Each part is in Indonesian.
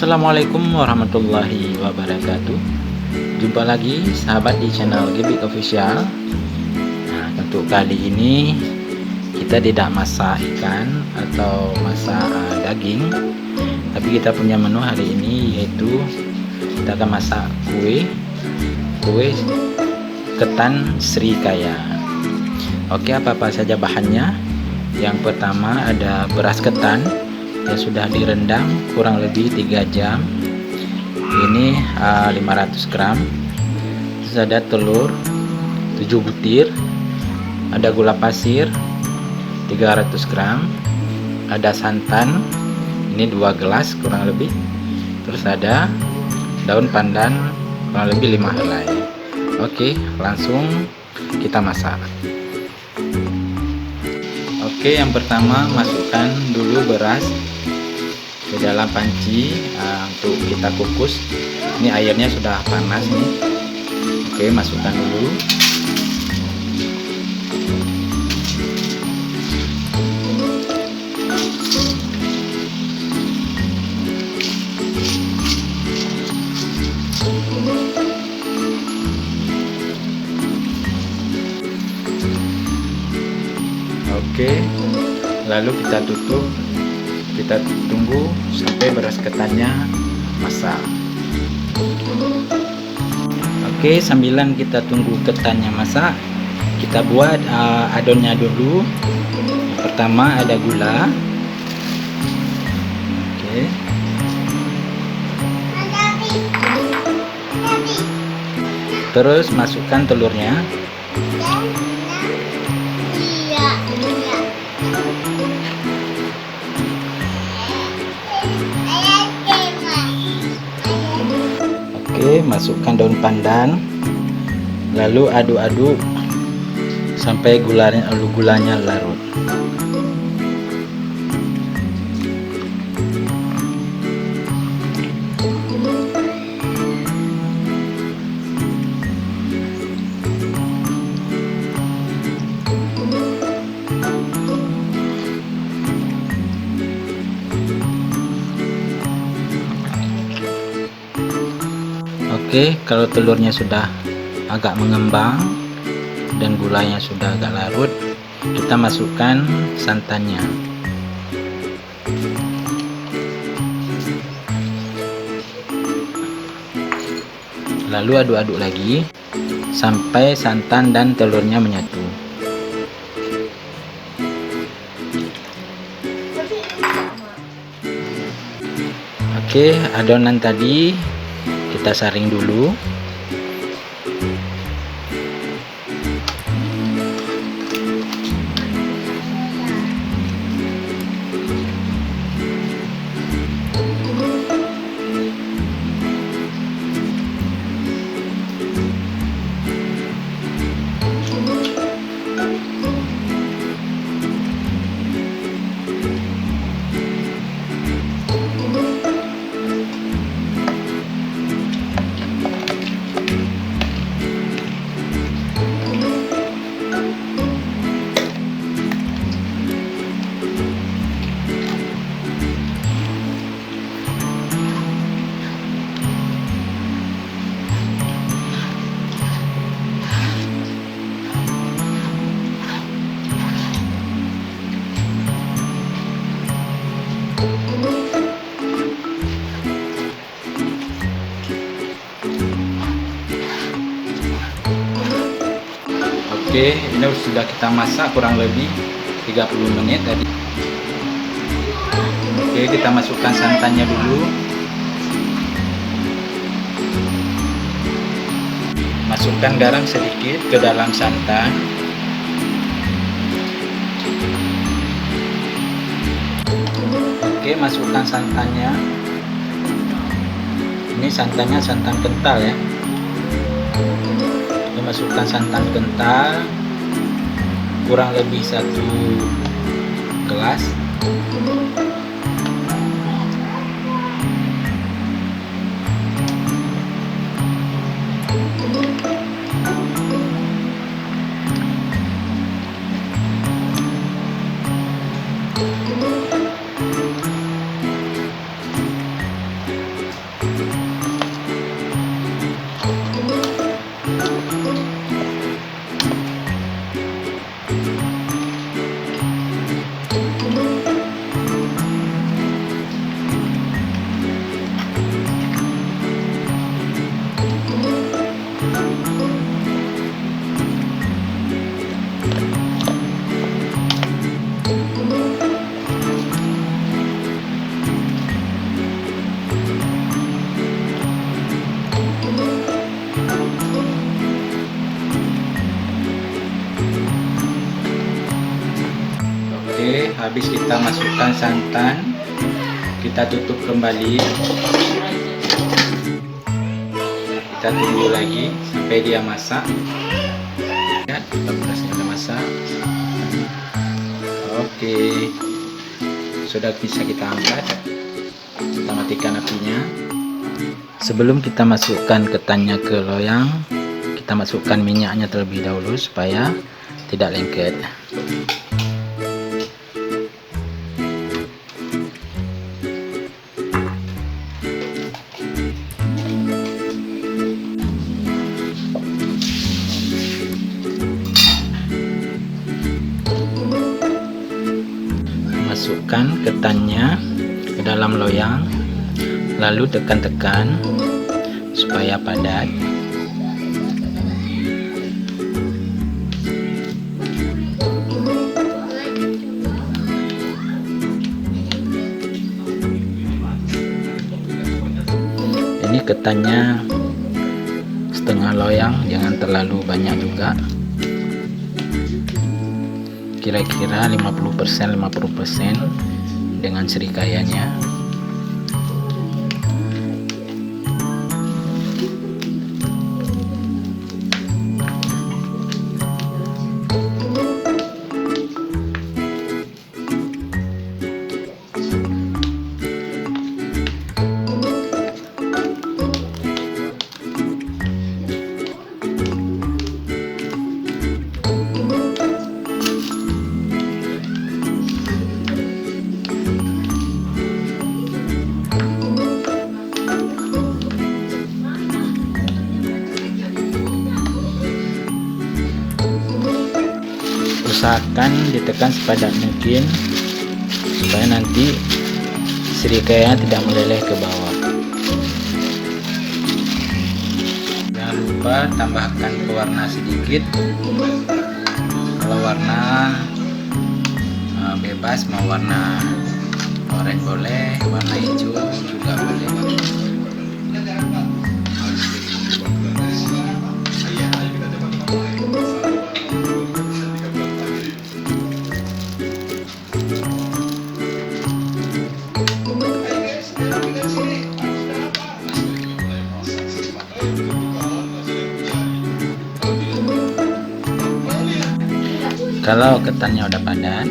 Assalamualaikum warahmatullahi wabarakatuh. Jumpa lagi sahabat di channel Gebik Official. Nah, untuk kali ini kita tidak masak ikan atau masak daging, tapi kita punya menu hari ini yaitu kita akan masak kue ketan Srikaya. Oke, apa saja bahannya? Yang pertama ada beras ketan yang sudah direndam kurang lebih 3 jam, ini 500 gram. Terus ada telur 7 butir, ada gula pasir 300 gram, ada santan ini 2 gelas kurang lebih, terus ada daun pandan kurang lebih 5 helai. Oke, langsung kita masak. Oke, yang pertama masukkan dulu beras ke dalam panci untuk kita kukus. Ini airnya sudah panas nih. Oke, masukkan dulu. Oke, lalu kita tutup. Kita tunggu sampai beras ketannya masak. Oke, sambilan kita tunggu ketannya masak, kita buat adonnya dulu. Yang pertama ada gula. Oke. Terus masukkan telurnya. Oke, masukkan daun pandan, lalu aduk-aduk sampai gulanya larut. Oke, kalau telurnya sudah agak mengembang dan gulanya sudah agak larut, kita masukkan santannya. Lalu aduk-aduk lagi sampai santan dan telurnya menyatu. Oke, adonan tadi kita saring dulu. Oke, ini sudah kita masak kurang lebih 30 menit tadi. Oke, kita masukkan santannya dulu. Masukkan garam sedikit ke dalam santan. Oke, masukkan santannya. Ini santannya santan kental ya. Masukkan santan kental kurang lebih 1 gelas. habis kita masukkan santan, kita tutup kembali, kita tunggu lagi sampai dia masak. Lihat, berasnya udah masak. Oke, sudah bisa kita angkat. Kita matikan apinya. Sebelum kita masukkan ketannya ke loyang, kita masukkan minyaknya terlebih dahulu supaya tidak lengket. Masukkan ketannya ke dalam loyang, lalu tekan-tekan supaya padat. Ini ketannya setengah loyang, jangan terlalu banyak juga. Kira-kira 50% dengan serikayanya. Usahakan ditekan sepadat mungkin supaya nanti serikaya tidak meleleh ke bawah. Jangan lupa tambahkan pewarna sedikit. Kalau warna bebas, mau warna oranye boleh, warna hijau juga boleh. Kalau ketannya udah padat,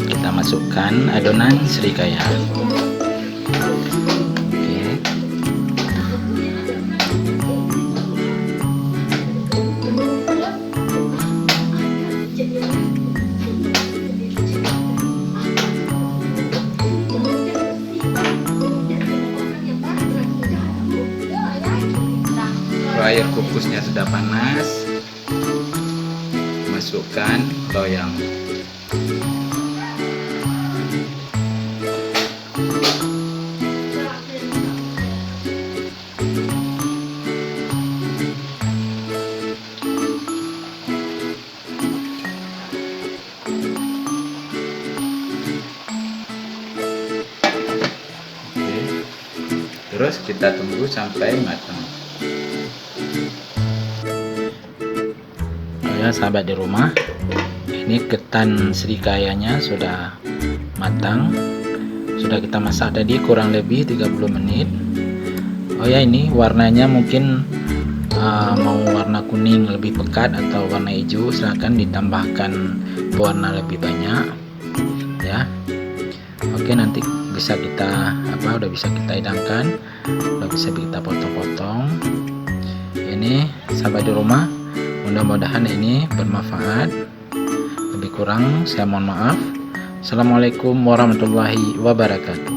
kita masukkan adonan serikaya. Oke. Kalau air kukusnya sudah panas, masukkan loyang. Oke. Terus kita tunggu sampai matang. Ya sahabat di rumah, ini ketan serikayanya sudah matang, sudah kita masak tadi kurang lebih 30 menit. Oh ya, ini warnanya mungkin mau warna kuning lebih pekat atau warna hijau, silahkan ditambahkan pewarna lebih banyak ya. Oke, nanti bisa kita udah bisa kita hidangkan, udah bisa kita potong-potong. Ini sahabat di rumah, mudah-mudahan ini bermanfaat. Lebih kurang saya mohon maaf. Assalamualaikum warahmatullahi wabarakatuh.